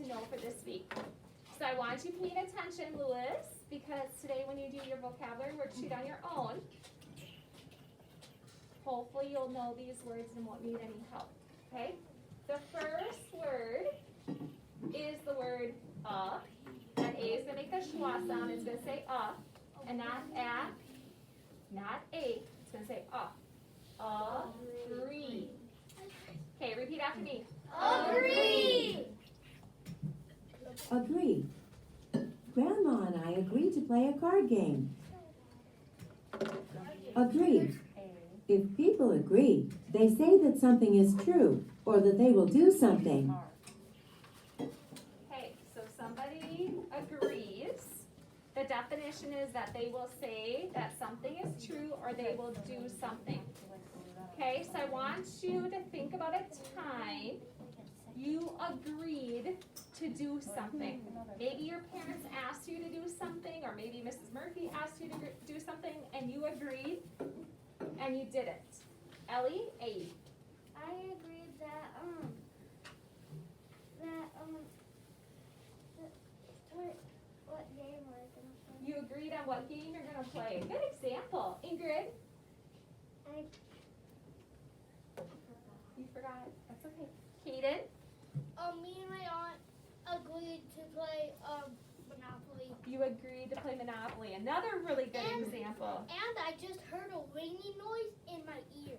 to know for this week. So I want you paying attention, Lewis, because today when you do your vocabulary worksheet on your own, hopefully you'll know these words and won't need any help, okay? The first word is the word That A is going to make the schwa sound. It's going to say and not not a. It's going to say Agree. Okay, repeat after me. Agree. Agree. Grandma and I agreed to play a card game. Agree. If people agree, they say that something is true or that they will do something. Okay, so somebody agrees. The definition is that they will say that something is true or they will do something. Okay, so I want you to think about a time you agreed to do something. Maybe your parents asked you to do something, or maybe Mrs. Murphy asked you to do something and you agreed and you did it. Ellie, A. I agreed that what game we're gonna play. You agreed on what game you're going to play. Good example. Ingrid, you forgot. That's okay. Kaden, Me and my aunt agreed to play Monopoly. you agreed to play Monopoly. Another really good example. And I just heard a ringing noise in my ear.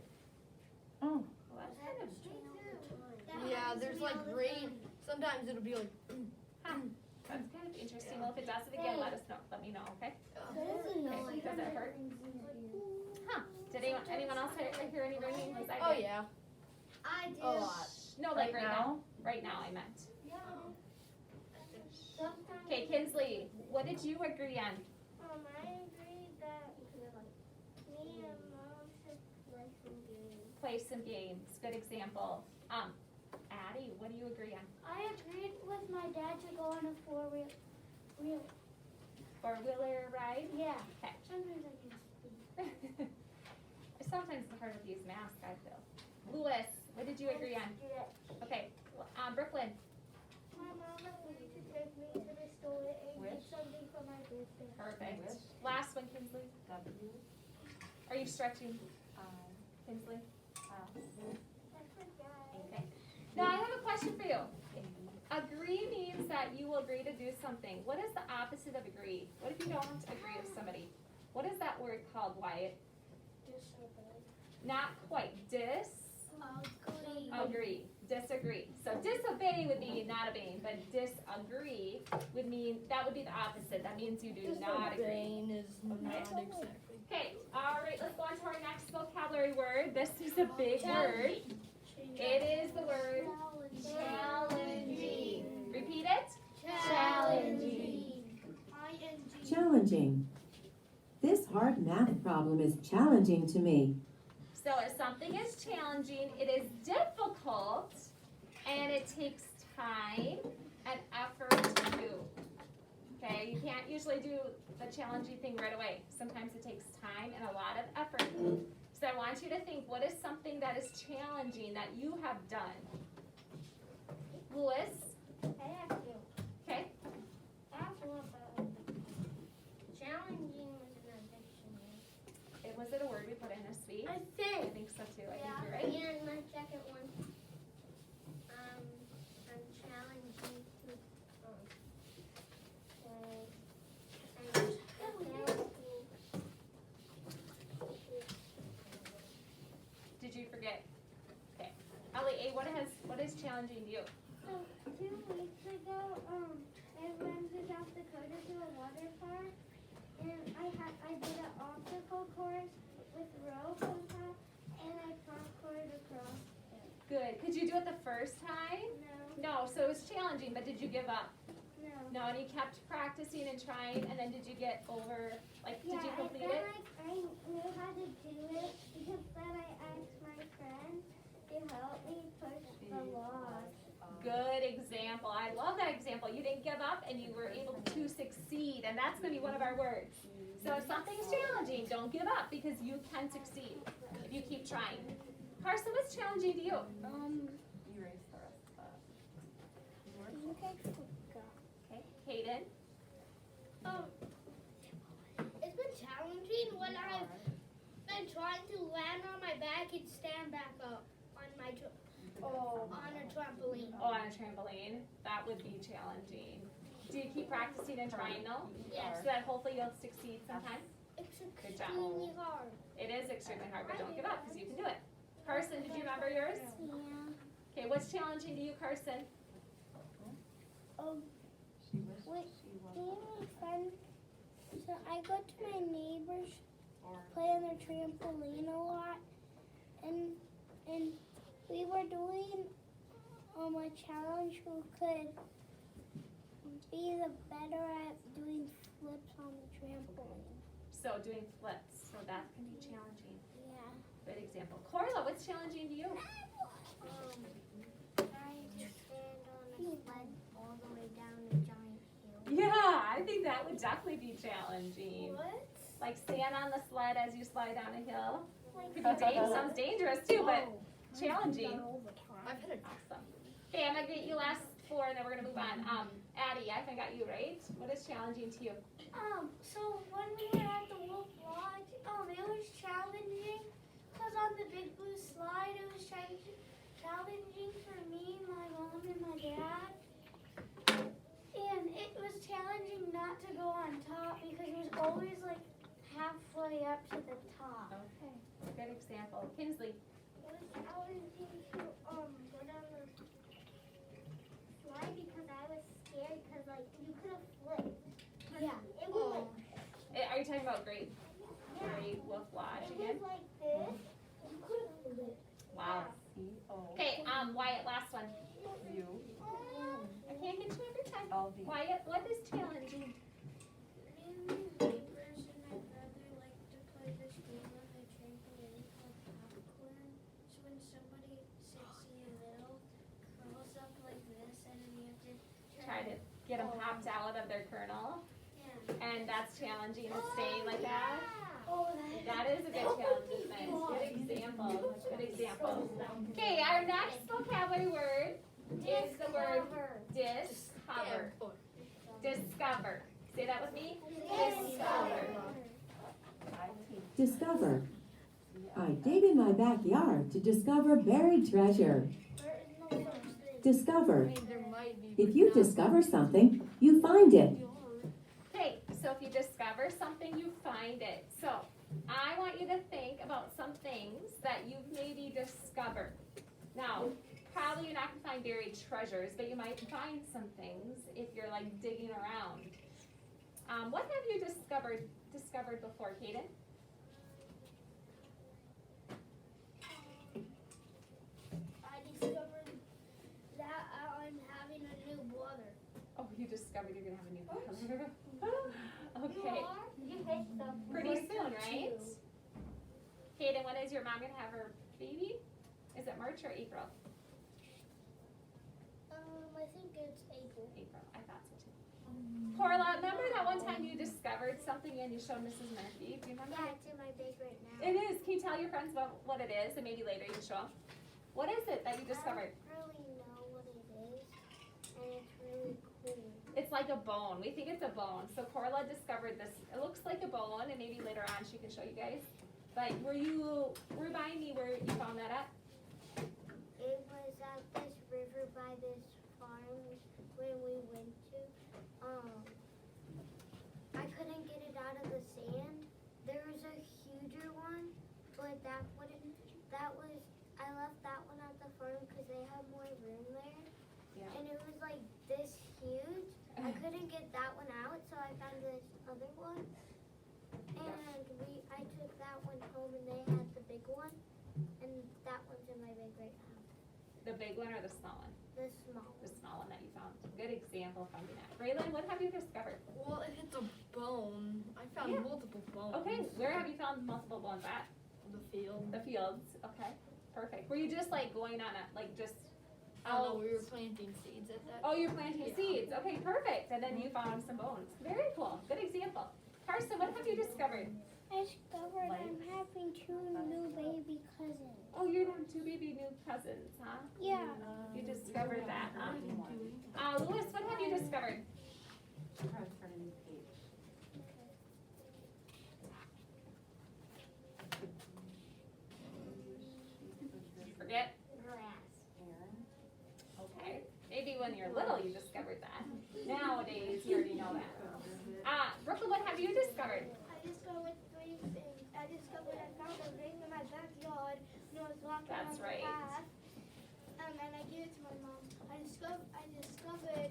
Well, that's kind of Yeah, there's like rain. Sometimes it'll be like. That's kind of interesting. Well, if it does it again, let us know. Let me know, okay? Okay. Does it hurt? Huh? Did anyone else hear any ringing? Was I Oh good? yeah. I did. A lot. No, like right now. Right now, I meant. Yeah. Sometimes. Okay, Kinsley, what did you agree on? I agreed that me and Mom should play some games. Play some games. Good example. Addie, what do you agree on? I agreed with my dad to go on a four-wheel. Four-wheeler ride? Yeah. Okay. Sometimes I can speak. Sometimes it's hard with these masks, I feel. Lewis, what did you agree on? Okay, Brooklyn. My mom agreed to take me to the store and get something for my birthday. Perfect. Last one, Kinsley. Are you stretching, Kinsley? I forgot. Okay. Now I have a question for you. Agree means that you will agree to do something. What is the opposite of agree? What if you don't agree with somebody? What is that word called, Wyatt? Disobey. Not quite. Agree. Disagree. So disobey would be not obeying, but disagree would mean, that would be the opposite. That means you do not agree. Rain is not exactly. Okay, all right, let's go on to our next vocabulary word. This is a big word. It is the word challenging. Repeat it. Challenging. Challenging. This hard math problem is challenging to me. So if something is challenging, it is difficult, and it takes time and effort to do. Okay, you can't usually do the challenging thing right away. Sometimes it takes time and a lot of effort. So I want you to think, what is something that is challenging that you have done? Lewis, I have to. okay? Challenging was in our dictionary. Was it a word we put in this week? I I think. think so too. I Yeah. think you're right. And my second one. I'm challenging to say. Did you forget? Okay. Ellie A, what is challenging you? So 2 weeks ago, I went to South Dakota to a water park, and I did an obstacle course with rope on top, and I parkoured across it. Good. Could you do it the first time? No, so it was challenging, but did you give up? No. No, and you kept practicing and trying, and then did you get over, like, Yeah, did you complete and it? then I knew how to do it because then I asked my friend to help me push the log. Good example. I love that example. You didn't give up, and you were able to succeed, and that's going to be one of our words. So if something's challenging, don't give up, because you can succeed if you keep trying. Carson, what's challenging to you? I forgot. Okay, Kaden? It's been challenging when I've been trying to land on my back and stand back up on my on a trampoline. Oh, on a trampoline, that would be challenging. Do you keep practicing and trying though? Yes. So that hopefully you'll succeed sometime? It's Good job. extremely hard. It is extremely hard, but don't give up because you can do it. Carson, did you remember yours? Yeah. Okay, what's challenging to you, Carson? With me and my friends, so I go to my neighbors, play on their trampoline a lot, and we were doing a challenge who could be the better at doing flips on the trampoline. So doing flips, so that can be challenging. Yeah. Good example. Corla, what's challenging to you? Trying to stand on a sled all the way down a giant hill. Yeah, I think that would definitely be challenging. What? Like stand on the sled as you slide down a hill. Could be sounds dangerous too, but challenging. I've had a Awesome. Okay, I'm gonna get you last four and then we're gonna move on. Addie, I think I got you right. What is challenging to you? So when we were at the Wolf Lodge, it was challenging because on the Big Blue Slide, it was challenging for me, my mom, and my dad. And it was challenging not to go on top because it was always like halfway up to the top. Okay, good example. Kinsley. It was challenging to go down the slide because I was scared because like you could have flipped. Yeah. It was Are you talking about Great Wolf Lodge again? like this. You could have flipped. Wow. Okay, Wyatt, last one. I can't get you every time. Wyatt, what is challenging? Me and my neighbors and my brother like to play this game on the trampoline called popcorn. So when somebody sits in the middle, curls up like this, and then you have to Try to get them popped out of their kernel. Yeah. And that's challenging to stay like that. Oh, That is a good challenge, isn't it? Good example. Good example. Okay, our next vocabulary word is the word discover. Discover. Say that with me. Discover. Discover. I dig in my backyard to discover buried treasure. Discover. There might be. If you discover something, you find it. Okay, so if you discover something, you find it. So I want you to think about some things that you've maybe discovered. Now, probably you're not gonna find buried treasures, but you might find some things if you're like digging around. What have you discovered before, Kaden? I discovered that I'm having a new brother. Oh, you discovered you're gonna have a new brother. Okay, You hit the pretty soon, right? Kaden, when is your mom gonna have her baby? Is it March or April? I think it's April. April, I thought so too. Corla, remember that one time you discovered something and you showed Mrs. Murphy? Do you remember? Yeah, it's in my bag right now. It is. Can you tell your friends about what it is and maybe later you can show them? What is it that you discovered? I don't really know what it is, and it's really cool. It's like a bone. We think it's a bone. So Corla discovered this. It looks like a bone, and maybe later on she can show you guys. But remind me where you found that at? It was at this river by this farm when we went to. I couldn't get it out of the sand. There was a huger one, but I left that one at the farm because they had more room there. Yeah. And it was like this huge. I couldn't get that one out, so I found this other one. And I took that one home, and they had the big one, and that one's in my bag right now. The big one or the small one? The small The one. small one that you found. Good example of finding that. Braylon, what have you discovered? Well, if it's a bone, I found Yeah. multiple bones. Okay, where have you found multiple bones at? The field. The fields. Okay, perfect. Were you just like going on a just? Oh, no, we were planting seeds at that. Oh, you're planting Yeah. seeds. Okay, perfect. And then you found some bones. Very cool. Good example. Carson, what have you discovered? I I discovered I'm having 2 new baby cousins. Oh, you're having 2 baby new cousins, huh? Yeah. You discovered that, huh? Louis, what have you discovered? Forget? Grass. Okay. Maybe when you're little you discovered that. Nowadays you already know that. Brooklyn, what have you discovered? I discovered 3 things. I discovered I found a ring in my backyard when I was walking That's on right. the path. And I gave it to my mom. I discovered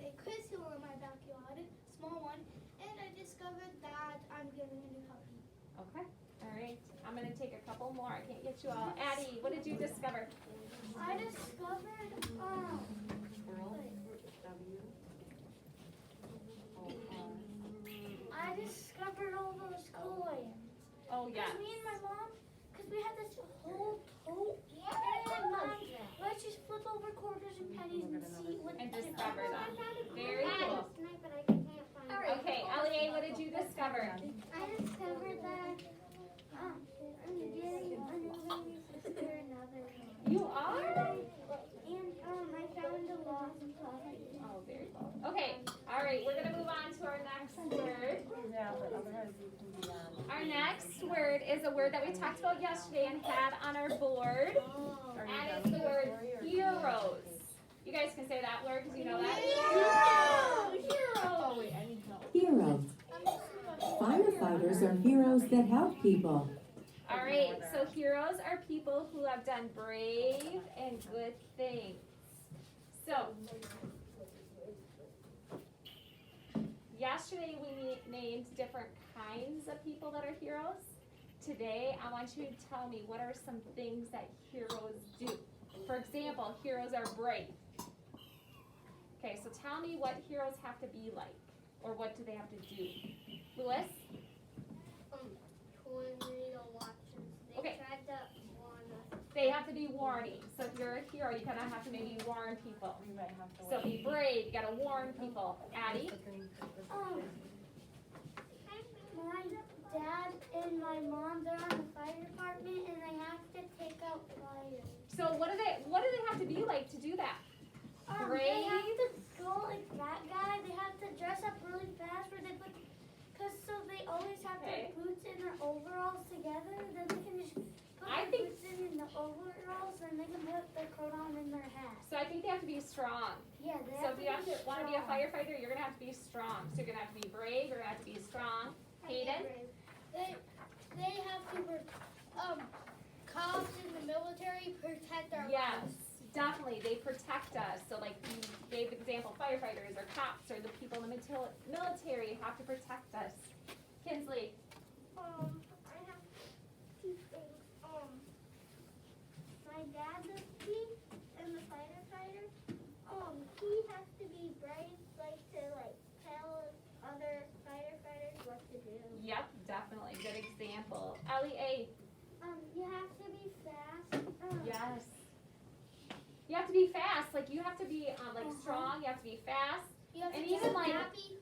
a crystal in my backyard, small one, and I discovered that I'm getting a new puppy. Okay. All right. I'm gonna take a couple more. I can't get you all. Addie, what did you discover? I discovered I discovered all those coins. Oh yeah. Cause me and my mom, cause we had this whole tote, and my mom, let's just flip over quarters and pennies and see what. And discover them. Very I cool. snipe, but I can't find it. Okay, Ellie, what did you discover? I discovered that I'm getting a new baby sister another. You are? And I found a lost puppy. Oh, very cool. Okay. All right. We're gonna move on to our next word. Our next word is a word that we talked about yesterday and had on our board. And it's the word heroes. You guys can say that word because you know that. Heroes. Heroes. Firefighters are heroes that help people. All right. So heroes are people who have done brave and good things. So yesterday we named different kinds of people that are heroes. Today I want you to tell me what are some things that heroes do. For example, heroes are brave. Okay, so tell me what heroes have to be like, or what do they have to do? Louis? Tornado watchers. They Okay. tried to warn us. They have to be warning. So if you're a hero, you kind of have to maybe warn people. So be brave, you gotta warn people. Addie? My dad and my mom, they're on the fire department and they have to take out fire. So what do they have to be like to do that? They Brave? have to go like that guy. They have to dress up really fast where they put, cause so they always have Okay. their boots and their overalls together. Then they can just put I their think- boots in the overalls and they can put their coat on and their hat. So I think they have to be strong. Yeah, they So have if you have to be want to be a strong. firefighter, you're gonna have to be strong. So you're gonna have to be brave, you're gonna have to be strong. Hayden? They have to cops in the military protect our Yes, lives. definitely. They protect us. So like you gave the example, firefighters or cops or the people in the military have to protect us. Kinsley? I have 2 things. My dad, the chief and the firefighter, he has to be brave, to tell other firefighters what to do. Yep, definitely. Good example. Ellie A. You have to be fast. Yes. You have to be fast. Like you have to be like strong. You have to be fast. You have And to even, be like, happy.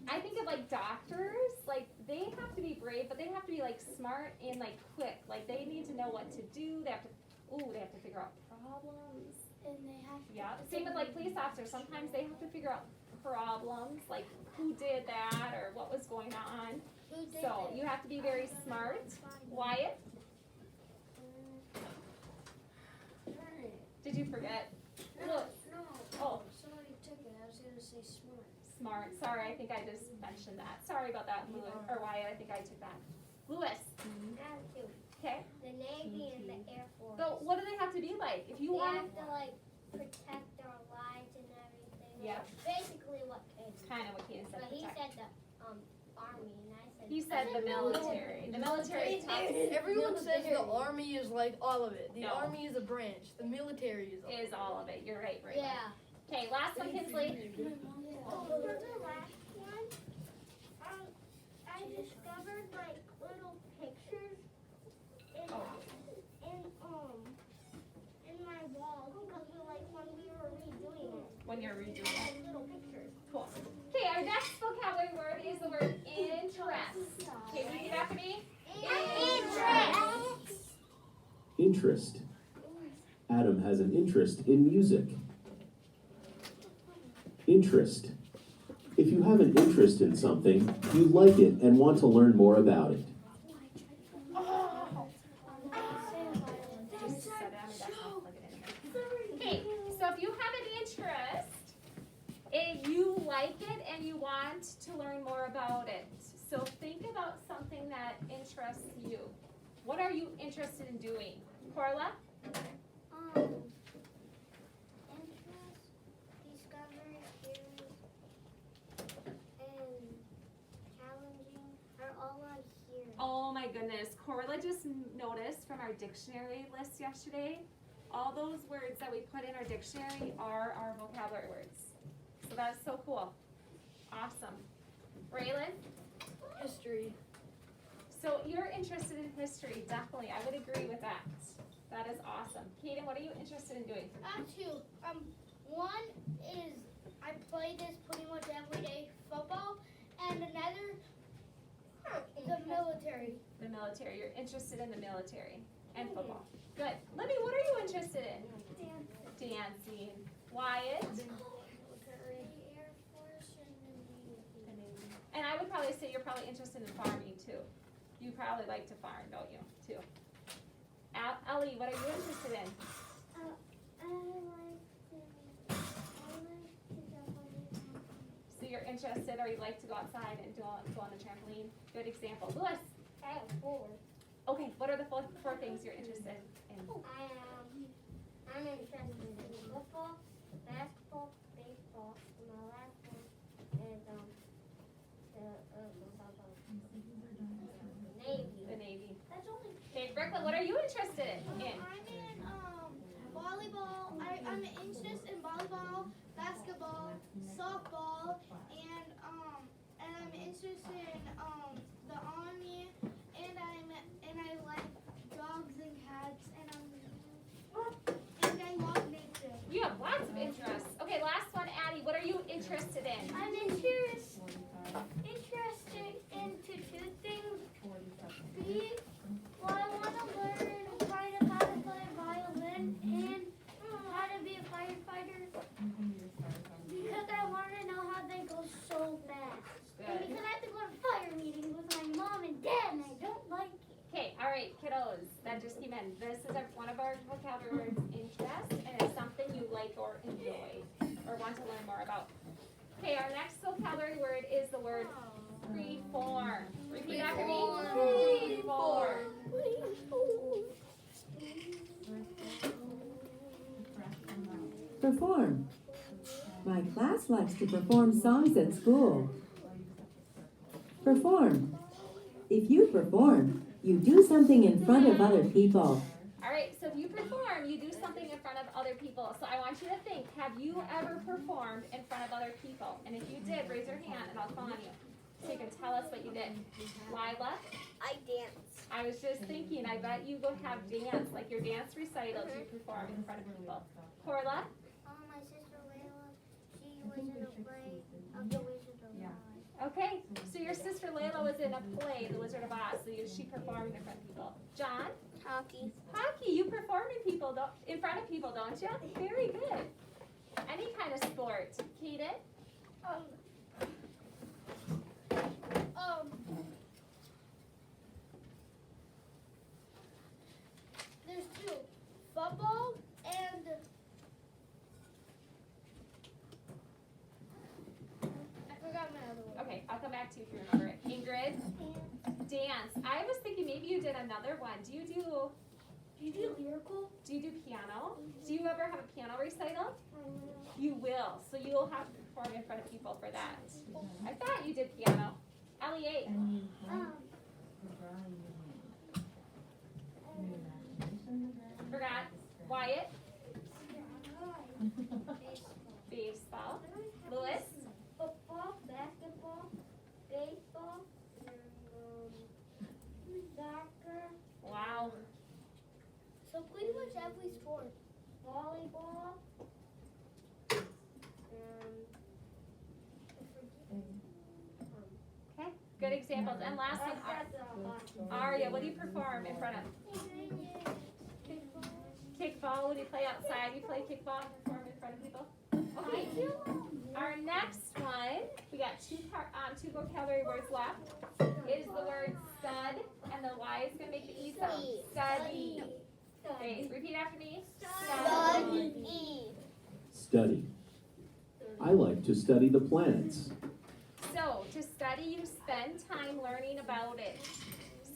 I think of like doctors. Like they have to be brave, but they have to be like smart and like quick. Like they need to know what to do. They have to figure out problems. And they have to. Yeah. Same with like police officers. Sometimes they have to figure out problems, like who did that or what was going on. Who did So it? you have to be very smart. Wyatt, did you forget? Look. No. Oh, Somebody took it. I was gonna say smart. smart. Sorry, I think I just mentioned that. Sorry about that, Louis, or Wyatt. I think I took that. Louis. Attitude. Okay. The Navy and the Air Force. So what do they have to be like? If you They want, have to protect our lives and everything. Yep. Basically what Kate it's kind of what Keaton said. But he Protect. said the army and I said He said the military. The military is tough. Everyone says the army is like all of it. The No. army is a branch. The military is all. Is all of it. You're right, right. Yeah. Okay, last one, Kinsley. For the last one, I discovered little pictures in my wall because when we were redoing it. When you're redoing it. Little pictures. Cool. Okay, our next vocabulary word is the word interest. Okay, repeat after me. And interest. Adam has an interest in music. Interest. If you have an interest in something, you like it and want to learn more about it. Just set it on your desk, I'll plug it in here. Okay, so if you have an interest, you like it and you want to learn more about it. So think about something that interests you. What are you interested in doing? Corla? Interest, discovery, curious, and challenging are all on here. Oh my goodness, Corla just noticed from our dictionary list yesterday, all those words that we put in our dictionary are our vocabulary words. So that's so cool. Awesome. Raylan? History. So you're interested in history, definitely. I would agree with that. That is awesome. Kaden, what are you interested in doing? Two. One is I play this pretty much every day, football, and another the military. The military. You're interested in the military and football. Good. Libby, what are you interested in? Dancing. Wyatt? Air Force and the And I would probably say you're probably interested in farming too. You probably like to farm, don't you, too? Ellie, what are you interested in? I like to jump on the trampoline. So you're interested or you like to go outside and go on the trampoline? Good example. Lewis? I have 4. Okay, what are the four things you're interested in? I'm interested in football, basketball, baseball, and my last one is Navy. The Navy. That's only. Okay, Brooklyn, what are you interested in? I'm in volleyball. I'm interested in volleyball, basketball, softball, and I'm interested in the army, and I like dogs and cats, and I love nature. You have lots of interests. Okay, last one, Addie, what are you interested in? I'm interested into 2 things. Well, I want to learn kind of how to play violin and how to be a firefighter because I want to know how they go so fast. And Good. because I have to go to fire meetings with my mom and dad and I don't like it. Okay, all right, kiddos, that just came in. This is one of our vocabulary words, interest, and it's something you like or enjoy or want to learn more about. Okay, our next vocabulary word is the word reform. Repeat after me. Reform. Perform. My class likes to perform songs at school. Perform. If you perform, you do something in front of other people. All right, so if you perform, you do something in front of other people. So I want you to think, have you ever performed in front of other people? And if you did, raise your hand and I'll call on you. So you can tell us what you did. Lila? I dance. I was just thinking, I bet you go have dance, like your dance recitals you perform in front of people. Corla? My sister Layla, she was in a play of the Wizard of Oz. Okay, so your sister Layla was in a play, The Wizard of Oz, so she performed in front of people. John? Hockey. Hockey, you perform in front of people, don't you? Very good. Any kind of sport. Kaden? There's 2. Football and I forgot my other one. Okay, I'll come back to you if you remember it. Ingrid? Dance. I was thinking maybe you did another one. Do you do lyrical? Do you do piano? Do you ever have a piano recital? You will. So you'll have to perform in front of people for that. I thought you did piano. Ellie. Forgot. Wyatt. Baseball. Lewis. Football, basketball, baseball, soccer, Wow. So pretty much every sport. volleyball, Okay. Good examples. And last one, Arya. What do you perform in front of? Kickball, when you play outside, you play kickball and perform in front of people? Okay. Our next one, we got two vocabulary words left. Is the word stud, and the Y is gonna make the E sound. Study. Okay, repeat after me. Study. Study. I like to study the planets. So, to study, you spend time learning about it.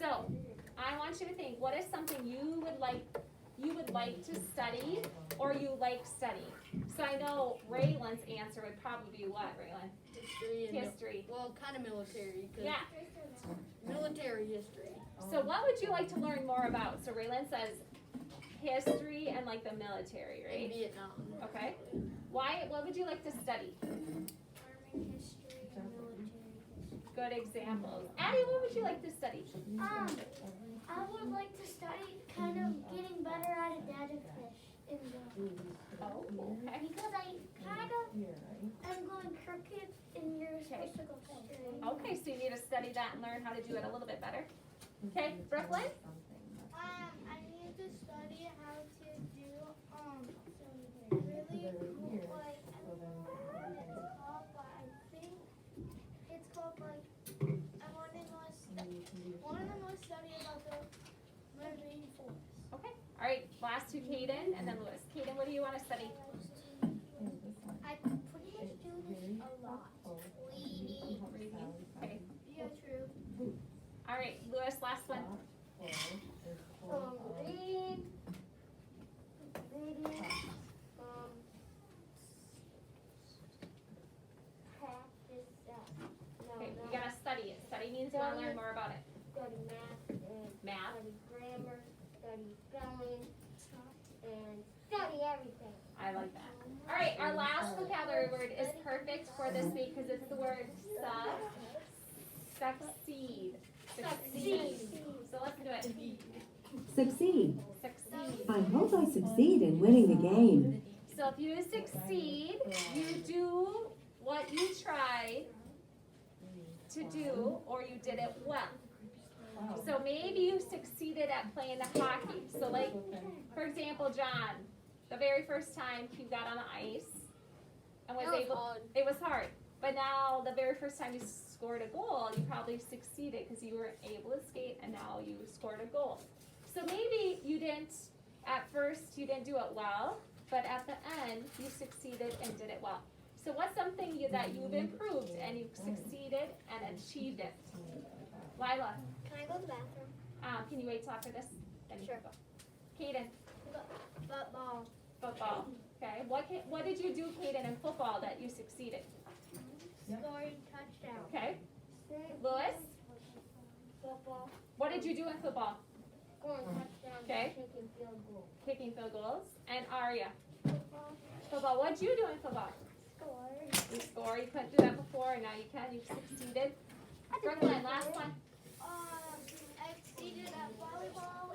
So, I want you to think, what is something you would like to study, or you like studying? So I know Raylan's answer would probably be what, Raylan? History and History. well, kind of military. 'Cause Yeah. Military history. So what would you like to learn more about? So Raylan says history and like the military, In right? Vietnam. Okay. Why? What would you like to study? Army history and military history. Good examples. Addie, what would you like to study? I would like to study kind of getting better at a data fish in the, Oh, okay. because I kind of am going crooked and you're supposed to go straight. Okay, so you need to study that and learn how to do it a little bit better. Okay, Brooklyn? I need to study how to do really cool, like I don't know what it's called, but I think it's called like I want to study about the marine forest. Okay. All right, last two, Kaden, and then Lewis. Kaden, what do you want to study? I pretty much do this a lot. Reading. Okay. Yeah, true. All right, Lewis, last one. Read, practice that. Okay, we gotta study it. Study means you wanna learn more about it. Study math and Math. study grammar, study spelling, and study everything. I like that. All right, our last vocabulary word is perfect for this week because it's the word succeed. Succeed. So let's do it. Succeed. Succeed. I hope I succeed in winning the game. So if you succeed, you do what you tried to do, or you did it well. So maybe you succeeded at playing the hockey. So like, for example, John, the very first time he got on the ice and was able, it was hard. But now the very first time you scored a goal, you probably succeeded because you were able to skate and now you scored a goal. So maybe you didn't, at first you didn't do it well, but at the end you succeeded and did it well. So what's something that you've improved and you've succeeded and achieved it? Lila, Can I go to the bathroom? can you wait till after this? Then you Sure. can go. Kaden, Football. football. Okay, what did you do, Kaden, in football that you succeeded? Scoring touchdown. Okay, Lewis, Football, what did you do in football? scoring touchdowns, Okay. kicking field goals. Kicking field goals. And Aria, Football, football. What did you do in football? score. You score. You couldn't do that before, and now you can. You've succeeded. Brooklyn, last one. I exceeded at volleyball